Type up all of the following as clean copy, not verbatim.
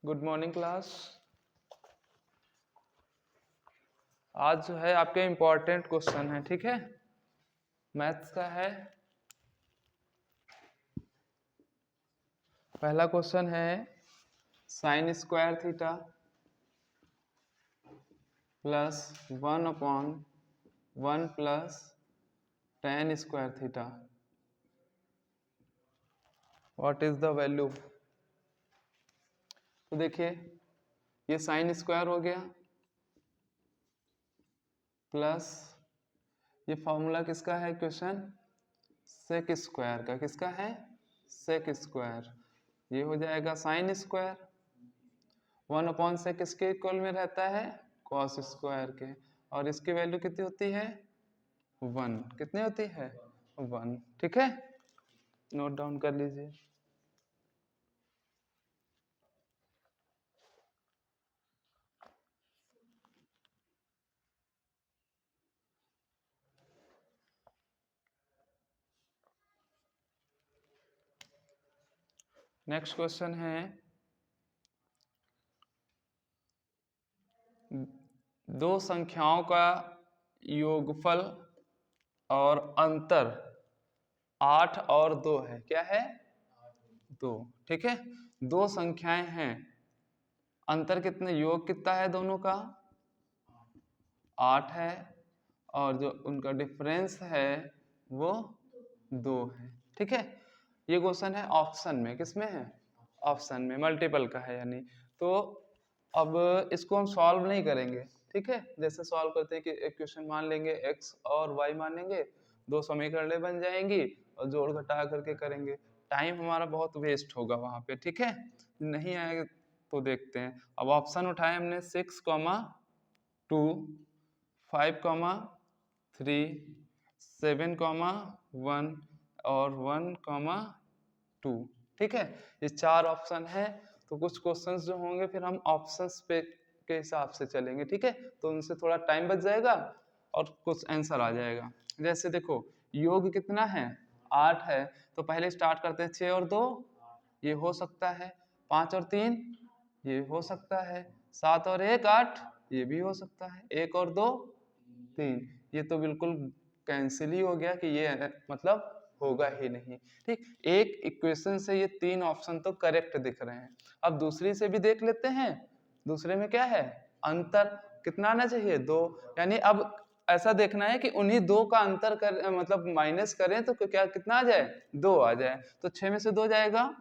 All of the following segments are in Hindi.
Good morning class. आज जो है आपके इम्पोर्टेंट क्वेश्चन है, ठीक है। मैथ्स का है। पहला क्वेश्चन है sine square theta plus 1/1 plus tan square theta, what is the value. तो देखिए ये साइन स्क्वायर हो गया प्लस ये फॉर्मूला किसका है क्वेश्चन, सेक स्क्वायर का। किसका है? Sec square. ये हो जाएगा साइन स्क्वायर। 1/से किसके इक्वल में रहता है? कॉस स्क्वायर के। और इसकी वैल्यू कितनी होती है? 1। कितनी होती है? 1। ठीक है, नोट डाउन कर लीजिए। नेक्स्ट क्वेश्चन है दो संख्याओं का योगफल और अंतर 8 और 2 है। क्या है? 2। ठीक है, दो संख्याएं हैं, अंतर कितने, योग कितना है दोनों का? 8 है, और जो उनका डिफरेंस है वो 2 है। ठीक है, ये क्वेश्चन है ऑप्शन में। किसमें है? ऑप्शन में, मल्टीपल का है यानी। तो अब इसको हम सॉल्व नहीं करेंगे, ठीक है। जैसे सॉल्व करते हैं कि एक क्वेश्चन मान लेंगे, x और y मान लेंगे, दो समीकरणें बन जाएंगी और जोड़ घटा करके करेंगे। टाइम हमारा बहुत वेस्ट होगा वहां पे, ठीक है। नहीं आएगा तो देखते हैं। अब ऑप्शन उठाए हमने 6, 2, 5, 3, 7, 1 और 1, 2। ठीक है, ये 4 ऑप्शन है। तो कुछ क्वेश्चंस जो होंगे फिर हम ऑप्शंस पे के हिसाब से चलेंगे, ठीक है। तो उनसे थोड़ा टाइम बच जाएगा और कुछ आंसर आ जाएगा। जैसे देखो योग कितना है? 8 है। तो पहले स्टार्ट करते हैं 6 और 2, ये हो सकता है। 5 और 3, ये हो सकता है। 7 और 1, 8, ये भी हो सकता है। 1 और 2, 3, ये तो बिल्कुल कैंसिल ही हो गया कि ये मतलब होगा ही नहीं। ठीक, एक इक्वेशन से ये 3 ऑप्शन तो करेक्ट दिख रहे हैं। अब दूसरी से भी देख लेते हैं। दूसरे में क्या है? अंतर कितना आना चाहिए? 2। यानी अब ऐसा देखना है कि उन्हीं 2 का अंतर कर मतलब माइनस करें तो क्या कितना आ जाए? 2 आ जाए। तो 6 में से 2 जाएगा,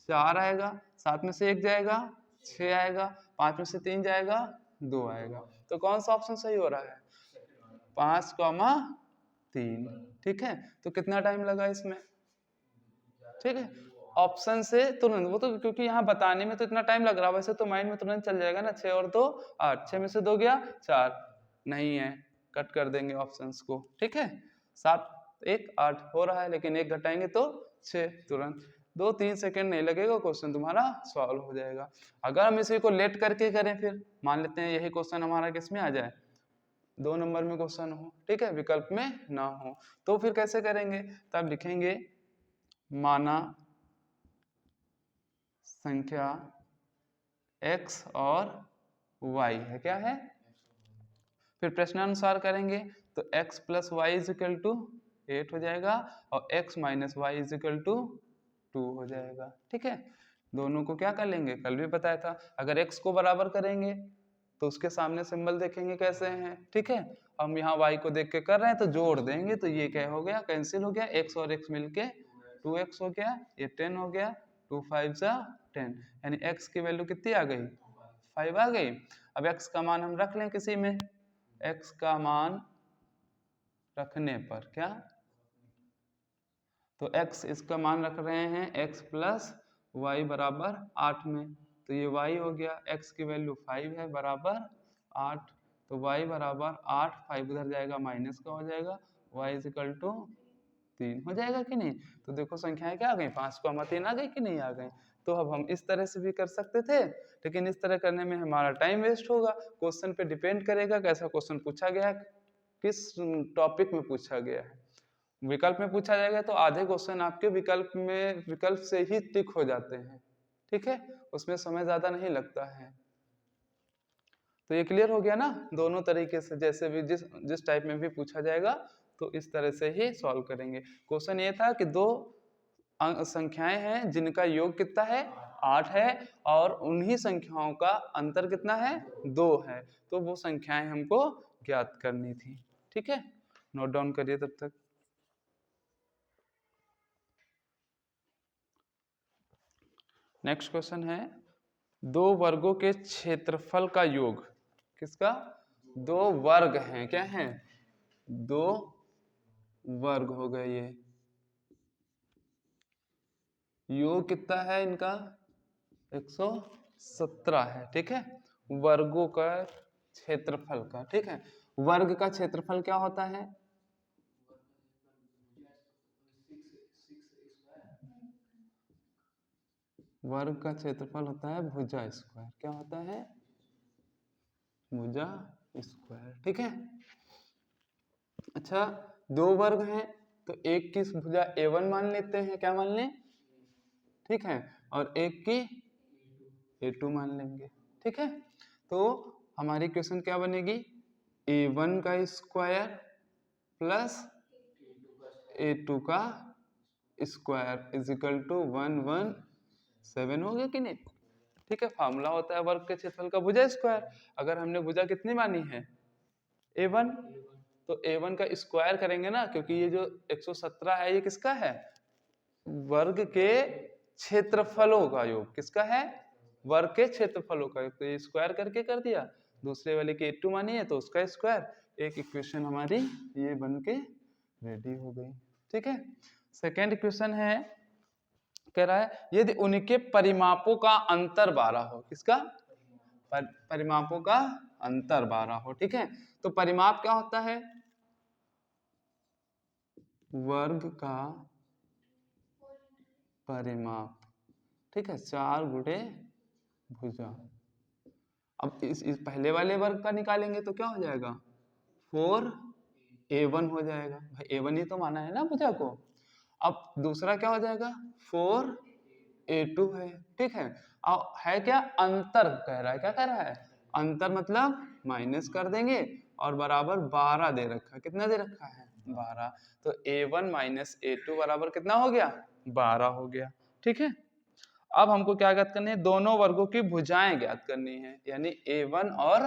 4 आएगा। 7 में से 1 जाएगा, 6 आएगा। 5 में से 3 जाएगा, 2 आएगा। तो कौन सा ऑप्शन सही हो रहा है? 5,3। ठीक है, तो कितना टाइम लगा इसमें? ठीक है, ऑप्शन से तुरंत, वो तो क्योंकि यहाँ बताने में तो इतना टाइम लग रहा है, वैसे तो माइंड में तुरंत चल जाएगा ना। 6 और 2, 8। 6 में से 2 गया, 4 नहीं है, कट कर देंगे ऑप्शंस को। ठीक है, 7, 1, 8 हो रहा है, लेकिन 1 घटाएंगे तो 6। तुरंत 2-3 सेकंड नहीं लगेगा, क्वेश्चन तुम्हारा सॉल्व हो जाएगा। अगर हम इसी को लेट करके करें, फिर मान लेते हैं यही क्वेश्चन हमारा किस में आ जाए, 2 नंबर में क्वेश्चन हो, ठीक है, विकल्प में ना हो, तो फिर कैसे करेंगे? तब लिखेंगे माना संख्या x और y है। क्या है? फिर प्रश्नानुसार करेंगे तो x plus y is equal to 8 हो जाएगा और x minus y is equal to 2 हो जाएगा। ठीक है, दोनों को क्या कर लेंगे, कल भी बताया था, अगर x को बराबर करेंगे तो उसके सामने सिंबल देखेंगे कैसे हैं। ठीक है, हम यहाँ y को देख के कर रहे हैं तो जोड़ देंगे, तो ये क्या हो गया, कैंसिल हो गया। x और x मिलके 2x हो गया, ये 10 हो गया। 2 5 जा 10, यानी x की वैल्यू कितनी आ गई? 5 आ गई। अब x का मान हम रख लें किसी में, x का मान रखने पर क्या, तो x इसका मान रख रहे हैं x प्लस वाई बराबर 8 में, तो ये y हो गया, x की वैल्यू 5 है बराबर 8, तो y बराबर 8, 5 उधर जाएगा माइनस का हो जाएगा, y इज इक्वल टू 3 हो जाएगा कि नहीं। तो देखो संख्याएं क्या आ गई, 5,3 आ गई कि नहीं आ गई। तो अब हम इस तरह से भी कर सकते थे, लेकिन इस तरह करने में हमारा टाइम वेस्ट होगा। क्वेश्चन पे डिपेंड करेगा कैसा क्वेश्चन पूछा गया है, किस टॉपिक में पूछा गया है। विकल्प में पूछा जाएगा तो आधे क्वेश्चन आपके विकल्प से ही टिक हो जाते हैं। ठीक है, उसमें समय ज्यादा नहीं लगता है। तो ये क्लियर हो गया ना, दोनों तरीके से जैसे भी जिस जिस टाइप में भी पूछा जाएगा तो इस तरह से ही सॉल्व करेंगे। क्वेश्चन ये था कि दो संख्याएं हैं जिनका योग कितना है 8 है और उन्हीं संख्याओं का अंतर कितना है 2 है, तो वो संख्याएं हमको ज्ञात करनी थी। ठीक है, नोट डाउन करिए तब तक। नेक्स्ट क्वेश्चन है दो वर्गों के क्षेत्रफल का योग। किसका? दो वर्ग हैं, क्या हैं? दो वर्ग हो गए, ये योग कितना है इनका 117 है। ठीक है, वर्गों का क्षेत्रफल का। ठीक है, वर्ग का क्षेत्रफल क्या होता है? वर्ग का क्षेत्रफल होता है भुजा स्क्वायर। क्या होता है? भुजा स्क्वायर। ठीक है, अच्छा दो वर्ग हैं तो एक की भुजा a1 मान लेते हैं, क्या मान लें? ठीक है, और एक की a2 मान लेंगे। ठीक है, तो हमारी क्वेश्चन क्या बनेगी? a1 का स्क्वायर प्लस a2 का स्क्वायर इज इक्वल टू 117 हो गया कि नहीं? ठीक है, फार्मूला होता है वर्ग के क्षेत्रफल का भुजा स्क्वायर। अगर हमने भुजा कितनी मानी है a1, तो a1 का स्क्वायर करेंगे ना, क्योंकि ये जो 117 है ये किसका है? वर्ग के क्षेत्रफलों का योग। किसका है? वर्ग के क्षेत्रफलों का योग। तो ये स्क्वायर करके कर दिया, दूसरे वाले की a2 मानी है तो उसका स्क्वायर। एक इक्वेशन हमारी ये बन के रेडी हो गई। ठीक है, सेकेंड इक्वेशन है, कह रहा है यदि उनके परिमापों का अंतर 12 हो। किसका? परिमापों का अंतर 12 हो। ठीक है, तो परिमाप क्या होता है? वर्ग का परिमाप। ठीक है, 4 गुणे भुजा। अब इस पहले वाले वर्ग का निकालेंगे तो क्या हो जाएगा? 4a1 हो जाएगा। भाई a1 ही तो माना है ना भुजा को। अब दूसरा क्या हो जाएगा? 4a2 है। ठीक है, अब है क्या? अंतर कह रहा है। क्या कह रहा है? अंतर मतलब माइनस कर देंगे और बराबर 12 दे रखा है। कितना दे रखा है? 12। तो a1 माइनस a2 बराबर कितना हो गया? 12 हो गया। ठीक है, अब हमको क्या ज्ञात करनी है? दोनों वर्गों की भुजाएं ज्ञात करनी है, यानी a1 और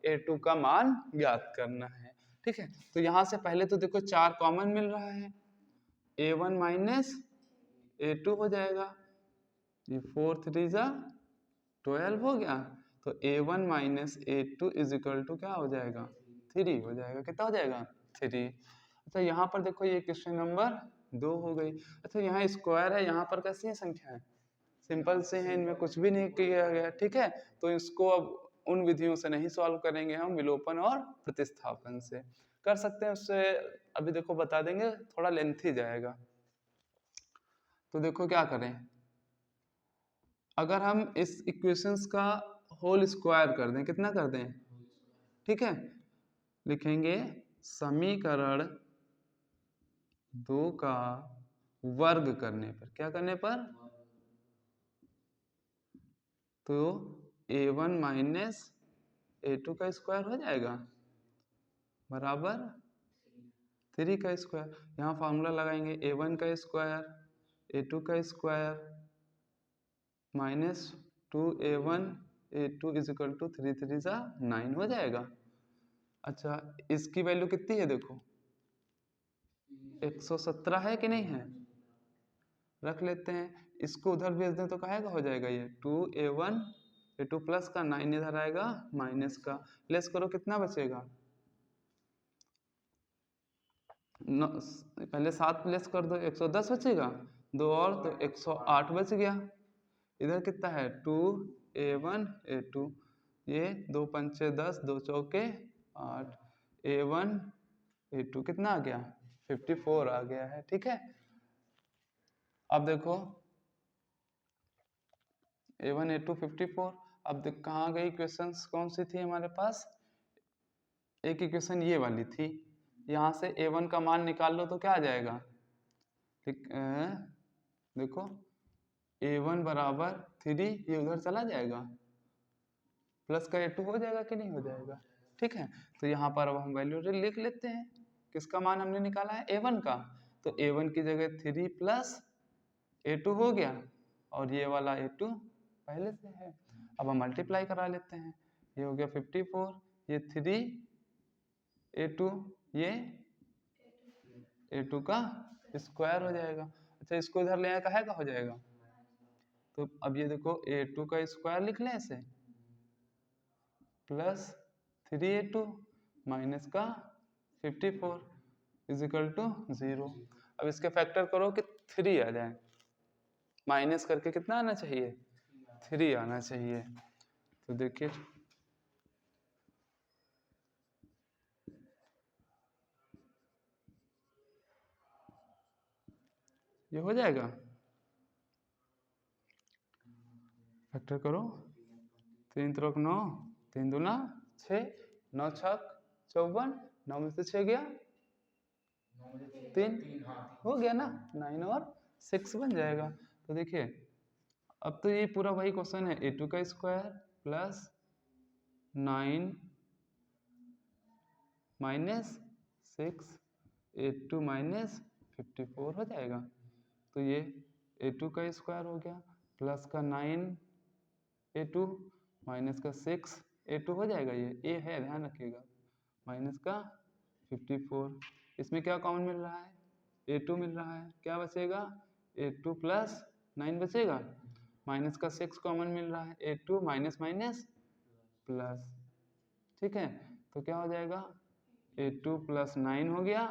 a2 का मान ज्ञात करना है। ठीक है, तो यहां से पहले तो देखो 4 कॉमन मिल रहा है, a1 माइनस a2 हो जाएगा, ये 4 3 जा 12 हो गया। तो a1 minus a2 is equal to क्या हो जाएगा? 3 हो जाएगा। कितना हो जाएगा? 3। अच्छा यहाँ पर देखो ये क्वेश्चन नंबर 2 हो गई। अच्छा यहाँ स्क्वायर है, यहाँ पर कैसी है संख्या है? सिंपल से है, इनमें कुछ भी नहीं किया गया। ठीक है, तो इसको अब उन विधियों से नहीं सॉल्व करेंगे, हम विलोपन और प्रतिस्थापन से कर सकते हैं। उससे अभी देखो बता देंगे, थोड़ा लेंथी जाएगा। तो देखो क्या करें, अगर हम इस इक्वेशंस का होल स्क्वायर कर दें, कितना कर दें? ठीक है, लिखेंगे समीकरण 2 का वर्ग करने पर, क्या करने पर? तो a1 माइनस a2 का स्क्वायर हो जाएगा बराबर 3 का स्क्वायर। यहाँ फार्मूला लगाएंगे a1 का स्क्वायर a2 का square minus 2a1 a2 is equal to 3 3 जा 9 हो जाएगा। अच्छा इसकी वैल्यू कितनी है देखो, 117 है कि नहीं है? रख लेते हैं, इसको उधर भेज दें तो कहेगा हो जाएगा ये 2a1 a2 प्लस का 9 इधर आएगा माइनस का, लेस करो कितना बचेगा? पहले 7 प्लस कर दो 110 बचेगा, 2 और तो 108 बच गया। इधर कितना है? 2a1 a2, ये 2 पंचे 10 2 चौके 8, a1 a2 कितना आ गया? 54 आ गया है। ठीक है, अब देखो a1 a2 54। अब देख कहाँ गई क्वेश्चंस, कौन सी थी हमारे पास? एक इक्वेशन ये वाली थी, यहाँ से a1 का मान निकाल लो तो क्या आ जाएगा? ठीक देखो a1 बराबर 3 ये उधर चला जाएगा, प्लस का A2 हो जाएगा कि नहीं हो जाएगा, ठीक है। तो यहाँ पर अब हम वैल्यू लिख लेते हैं, किसका मान हमने निकाला है, A1 का। तो A1 की जगह 3 प्लस A2 हो गया, और ये वाला A2 पहले से है। अब हम मल्टीप्लाई करा लेते हैं, ये हो गया 54, ये 3 A2, ये A2 का स्क्वायर हो जाएगा। अच्छा, इसको इधर ले आए काहे का हो जाएगा, तो अब ये देखो A2 का स्क्वायर लिख लें ऐसे, प्लस 3A2 माइनस का 54 इज इक्वल टू 0। अब इसके फैक्टर करो कि 3 आ जाए, माइनस करके कितना आना चाहिए, 3 आना चाहिए। तो देखिए ये हो जाएगा, फैक्टर करो, 3 त्रिक 9, 3 दूना 6, 9 छक 54, 9 में से 6 गया 3, हो गया ना, 9 और 6 बन जाएगा। तो देखिए अब तो ये पूरा वही क्वेश्चन है, A2 का square plus 9 minus 6 A2 minus 54 हो जाएगा। तो ये A2 का स्क्वायर हो गया, प्लस का 9 A2 माइनस का 6 A2 हो जाएगा, ये A है ध्यान रखिएगा, माइनस का 54, इसमें क्या कॉमन मिल रहा है, A2 मिल रहा है, क्या बचेगा A2 प्लस 9 बचेगा, माइनस का 6 कॉमन मिल रहा है, A2 माइनस माइनस प्लस, ठीक है। तो क्या हो जाएगा A2 प्लस 9 हो गया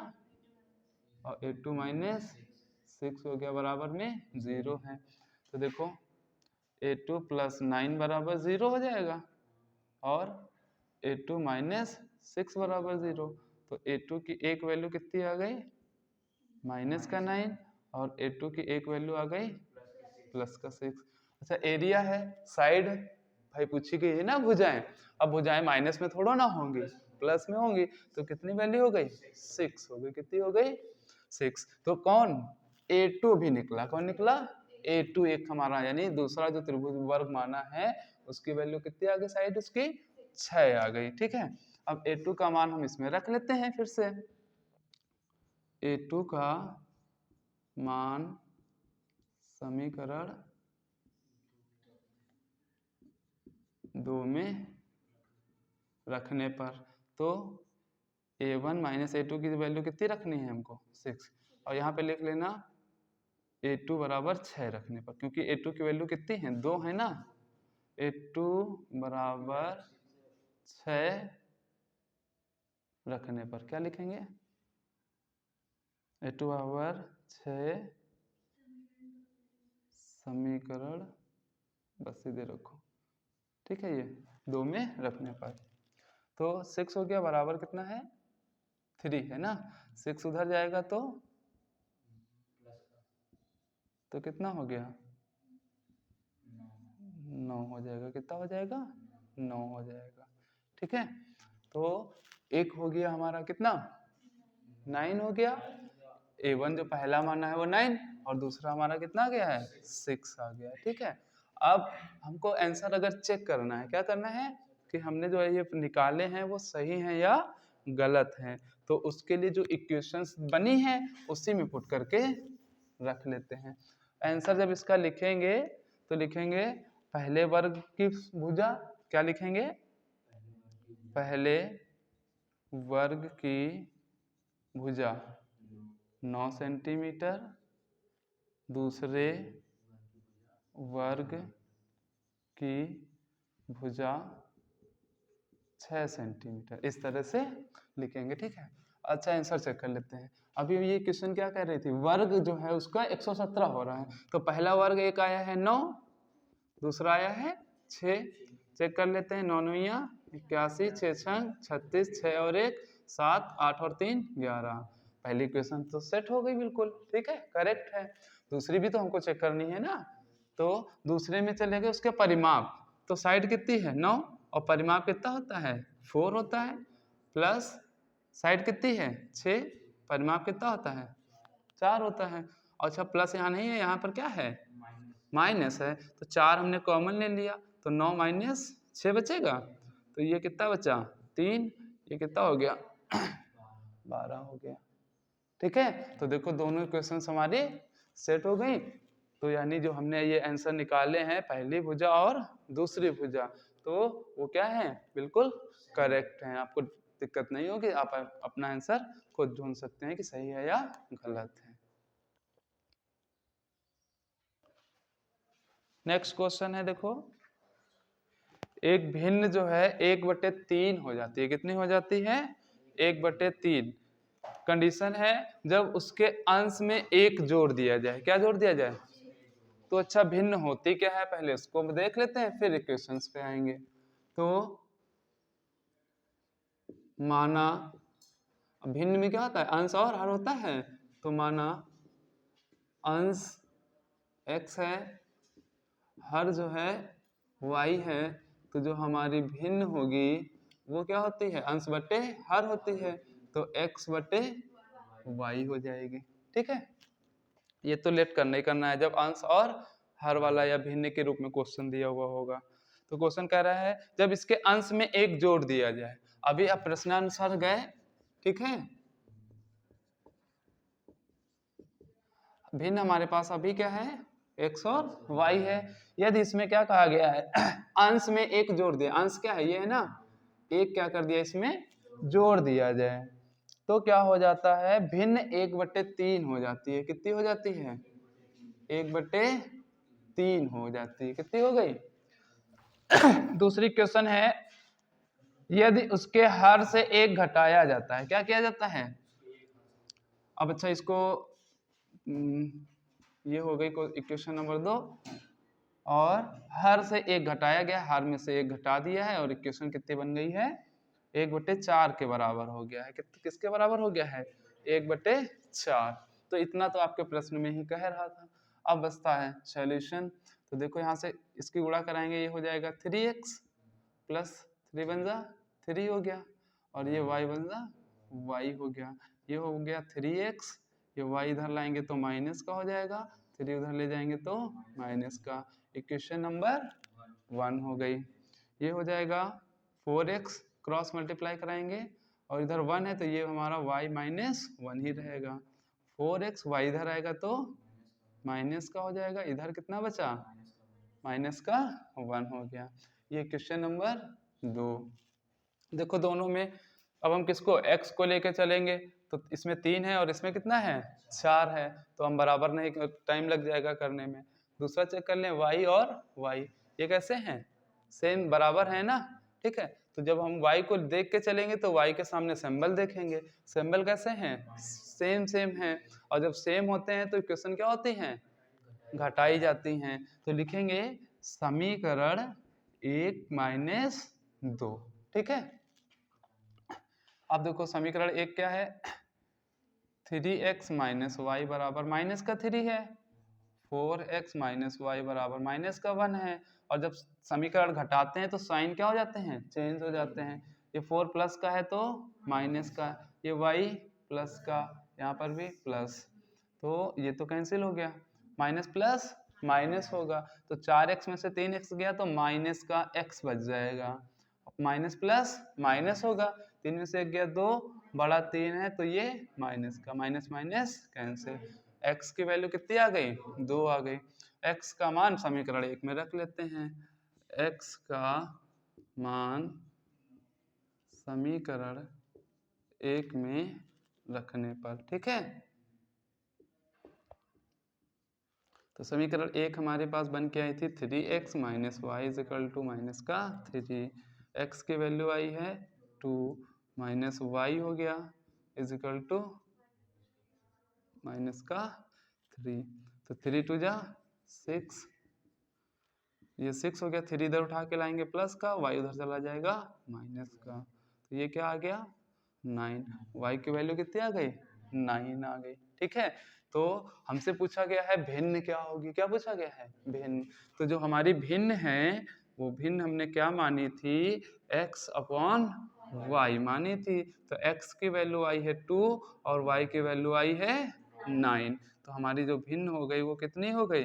और A2 माइनस 6 हो गया, बराबर में 0 है। तो देखो A2 प्लस 9 बराबर 0 हो जाएगा और A2 माइनस 6 बराबर 0। तो A2 की एक वैल्यू कितनी आ गई, माइनस का 9, और A2 की एक वैल्यू आ गई प्लस का 6। अच्छा, एरिया है, साइड भाई पूछी गई है ना भुजाएं, अब भुजाएं माइनस में थोड़ा ना होंगी, प्लस में होंगी, तो कितनी वैल्यू हो गई, 6 हो गई, कितनी हो गई 6। तो कौन A2 भी निकला, कौन निकला A2, एक हमारा यानी दूसरा जो त्रिभुज वर्ग माना है उसकी वैल्यू कितनी आ गई, साइड उसकी 6 आ गई, ठीक है। अब A2 का मान हम इसमें रख लेते हैं, फिर से A2 का मान समीकरण 2 में रखने पर, तो A1 माइनस A2 की वैल्यू कितनी रखनी है हमको, 6, और यहाँ पे लिख लेना A2 बराबर 6 रखने पर, क्योंकि A2 की वैल्यू कितनी है, 2 है ना, A2 बराबर 6 रखने पर क्या लिखेंगे, A2 बराबर 6 समीकरण, बस सीधे रखो, ठीक है, ये 2 में रखने पर, तो 6 हो गया, बराबर कितना है 3 है ना, 6 उधर जाएगा तो कितना हो गया 9 हो जाएगा, कितना हो जाएगा 9 हो जाएगा, ठीक है। तो एक हो गया हमारा कितना 9 हो गया, A1 जो पहला माना है वो 9, और दूसरा हमारा कितना आ गया है 6 आ गया, ठीक है। अब हमको आंसर अगर चेक करना है, क्या करना है कि हमने जो है ये निकाले हैं वो सही हैं या गलत हैं, तो उसके लिए जो इक्वेशंस बनी है उसी में पुट करके रख लेते हैं। आंसर जब इसका लिखेंगे तो लिखेंगे पहले वर्ग की भुजा, क्या लिखेंगे, पहले वर्ग की भुजा 9 सेंटीमीटर, दूसरे वर्ग की भुजा 6 सेंटीमीटर, इस तरह से लिखेंगे, ठीक है। अच्छा, आंसर चेक कर लेते हैं। अभी ये क्वेश्चन क्या कह रही थी, वर्ग जो है उसका 117 हो रहा है, तो पहला वर्ग एक आया है 9, दूसरा आया है 6, चेक कर लेते हैं, 9 9 81, 6 6 36, 6 और 1 7, 8 और 3 11, पहली इक्वेशन तो सेट हो गई बिल्कुल, ठीक है, करेक्ट है। दूसरी भी तो हमको चेक करनी है ना, तो दूसरे में चले गए उसके परिमाप, तो साइड कितनी है 9 और परिमाप कितना होता है 4 होता है, प्लस साइड कितनी है 6, परिमाप कितना होता है 4 होता है। अच्छा, प्लस यहाँ नहीं है, यहाँ पर क्या है माइनस है तो 4 हमने कॉमन ले लिया तो 9 माइनस 6 बचेगा, तो ये कितना बचा 3, ये कितना हो गया 12 हो गया। ठीक है, तो देखो दोनों इक्वेशन हमारी सेट हो गई। तो यानी जो हमने ये आंसर निकाले हैं पहली भुजा और दूसरी भुजा, तो वो क्या है, बिल्कुल करेक्ट है। आपको दिक्कत नहीं होगी, आप अपना आंसर खुद ढूंढ सकते हैं कि सही है या गलत है। नेक्स्ट क्वेश्चन है, देखो एक भिन्न जो है 1/3 हो जाती है, कितनी हो जाती है 1/3। कंडीशन है जब उसके अंश में 1 जोड़ दिया जाए, क्या जोड़ दिया जाए, तो अच्छा भिन्न होती क्या है पहले उसको देख लेते हैं फिर इक्वेशंस पे आएंगे। तो माना भिन्न में क्या होता है, अंश और हर होता है, तो माना अंश x है, हर जो है y है, तो जो हमारी भिन्न होगी वो क्या होती है, अंश बटे हर होती है, तो x बटे y हो जाएगी। ठीक है, ये तो लेट करना ही करना है जब अंश और हर वाला या भिन्न के रूप में क्वेश्चन दिया हुआ होगा। तो क्वेश्चन कह रहा है जब इसके अंश में 1 जोड़ दिया जाए, अभी आप प्रश्नानुसार गए, ठीक है, भिन्न हमारे पास अभी क्या है x और y है। यदि इसमें क्या कहा गया है अंश में 1 जोड़ दिया, अंश क्या है ये है ना, एक क्या कर दिया इसमें जोड़ दिया जाए, तो क्या हो जाता है भिन्न 1/3 हो जाती है, कितनी हो जाती है 1/3 हो जाती है, कितनी हो गई। दूसरी क्वेश्चन है यदि उसके हर से 1 घटाया जाता है, क्या किया जाता है। अब अच्छा इसको ये हो गई इक्वेशन नंबर 2, और हर से 1 घटाया गया, हर में से 1 घटा दिया है और इक्वेशन कितनी बन गई है 1/4 के बराबर हो गया है। किसके बराबर हो गया है 1/4। तो इतना तो आपके प्रश्न में ही कह रहा था। अब बचता है सॉल्यूशन, तो देखो यहाँ से इसकी गुणा कराएंगे, ये हो जाएगा 3x प्लस 3 बन जा 3 हो गया, और ये y बन जा y हो गया, ये हो गया 3x, ये y इधर लाएंगे तो माइनस का हो जाएगा, 3 उधर ले जाएंगे तो माइनस का। इक्वेशन नंबर 1 हो गई। ये हो जाएगा 4x, क्रॉस मल्टीप्लाई कराएंगे और इधर 1 है तो ये हमारा y माइनस 1 ही रहेगा, 4x y इधर आएगा तो माइनस का हो जाएगा, इधर कितना बचा माइनस का 1 हो गया। ये क्वेश्चन नंबर 2। देखो दोनों में अब हम किसको x को लेके चलेंगे, तो इसमें 3 है और इसमें कितना है 4 है, तो हम बराबर नहीं, टाइम लग जाएगा करने में। दूसरा चेक कर लें y और y, ये कैसे हैं सेम बराबर है ना। ठीक है, तो जब हम y को देख के चलेंगे तो y के सामने सिंबल देखेंगे, सिंबल कैसे हैं सेम सेम है, और जब सेम होते हैं तो इक्वेशन क्या होती हैं घटाई जाती हैं। तो लिखेंगे समीकरण 1 - 2। ठीक है, अब देखो समीकरण 1 क्या है 3x - y बराबर माइनस का 3 है, 4x - y बराबर माइनस का 1 है, और जब समीकरण घटाते हैं तो साइन क्या हो जाते हैं चेंज हो जाते हैं। ये 4 प्लस का है तो माइनस का, ये y प्लस का, यहाँ पर भी प्लस, तो ये तो कैंसिल हो गया, माइनस प्लस माइनस होगा, तो 4x में से 3x गया तो माइनस का x बच जाएगा, माइनस प्लस माइनस होगा, 3 में से 1 गया 2, बड़ा 3 है तो ये माइनस का, माइनस माइनस कैंसिल, x की वैल्यू कितनी आ गई 2 आ गई। x का मान समीकरण 1 में रख लेते हैं, x का मान समीकरण 1 में रखने पर, ठीक है, तो समीकरण 1 हमारे पास बन के आई थी 3x - y = माइनस का 3, x की वैल्यू आई है 2 माइनस y हो गया इजिकल टू माइनस का 3, तो 3 2 जा 6, ये 6 हो गया, 3 इधर उठा के लाएंगे प्लस का, y उधर चला जाएगा माइनस का, तो ये क्या आ गया 9, y की वैल्यू कितनी आ गई 9 आ गई। ठीक है, तो हमसे पूछा गया है भिन्न क्या होगी, क्या पूछा गया है भिन्न, तो जो हमारी भिन्न है वो भिन्न हमने क्या मानी थी x/y मानी थी, तो x की वैल्यू आई है 2 और y की वैल्यू आई है 9, तो हमारी जो भिन्न हो गई वो कितनी हो गई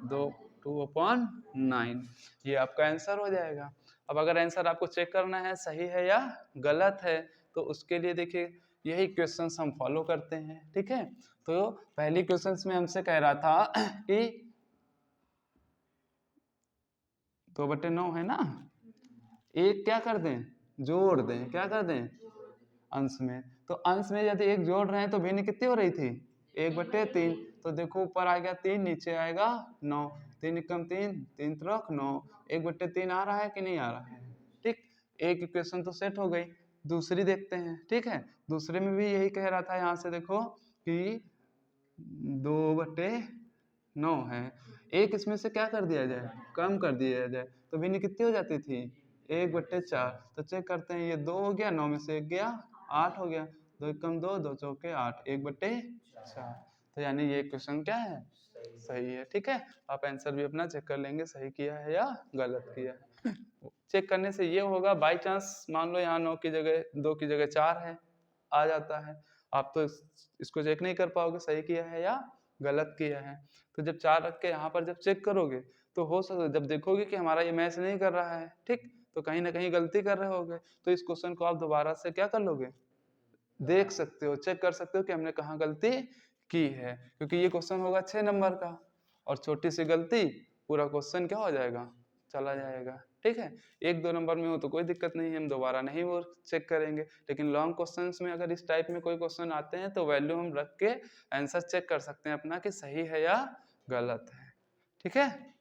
2 2/9, ये आपका आंसर हो जाएगा। अब अगर आंसर आपको चेक करना है सही है या गलत है, तो उसके लिए देखिए यही क्वेश्चंस हम फॉलो करते हैं, ठीक है। तो पहली क्वेश्चंस में हमसे कह रहा था कि 2/9 है ना, एक क्या कर दें, जोड़ दें, क्या कर दें, अंश में। तो अंश में यदि एक जोड़ रहे हैं तो भिन्न कितनी हो रही थी, 1/3। तो देखो ऊपर आ गया 3, नीचे आएगा 9, 3 एकम 3, 3 त्रिक 9, 1/3 आ रहा है कि नहीं आ रहा है, ठीक। एक इक्वेशन तो सेट हो गई। दूसरी देखते हैं, ठीक है। दूसरे में भी यही कह रहा था, यहाँ से देखो कि 2/9 है, एक इसमें से क्या कर दिया जाए, कम कर दिया जाए, तो भिन्न कितनी हो जाती थी, 1/4। तो चेक करते हैं, ये 2 हो गया, 9 में से 1 गया, 8 हो गया, 2 एकम 2, 2 चौके 8, 1/4। तो यानी ये क्वेश्चन क्या है, सही है, ठीक है। आप आंसर भी अपना चेक कर लेंगे सही किया है या गलत किया है। चेक करने से ये होगा, बाई चांस मान लो यहाँ 9 की जगह 2 की जगह 4 है, आ जाता है, आप तो इसको चेक नहीं कर पाओगे सही किया है या गलत किया है। तो जब 4 रख के यहाँ पर जब चेक करोगे तो हो सकता जब देखोगे कि हमारा ये मैच नहीं कर रहा है, ठीक, तो कहीं ना कहीं गलती कर रहे होगे, तो इस क्वेश्चन को आप दोबारा से क्या कर लोगे, देख सकते हो, चेक कर सकते हो कि हमने कहाँ गलती की है, क्योंकि ये क्वेश्चन होगा 6 नंबर का, और छोटी सी गलती पूरा क्वेश्चन क्या हो जाएगा, चला जाएगा, ठीक है। 1-2 नंबर में हो तो कोई दिक्कत नहीं है, हम दोबारा नहीं वो चेक करेंगे, लेकिन लॉन्ग क्वेश्चंस में अगर इस टाइप में कोई क्वेश्चन आते हैं तो वैल्यू हम रख के आंसर चेक कर सकते हैं अपना कि सही है या गलत है, ठीक है।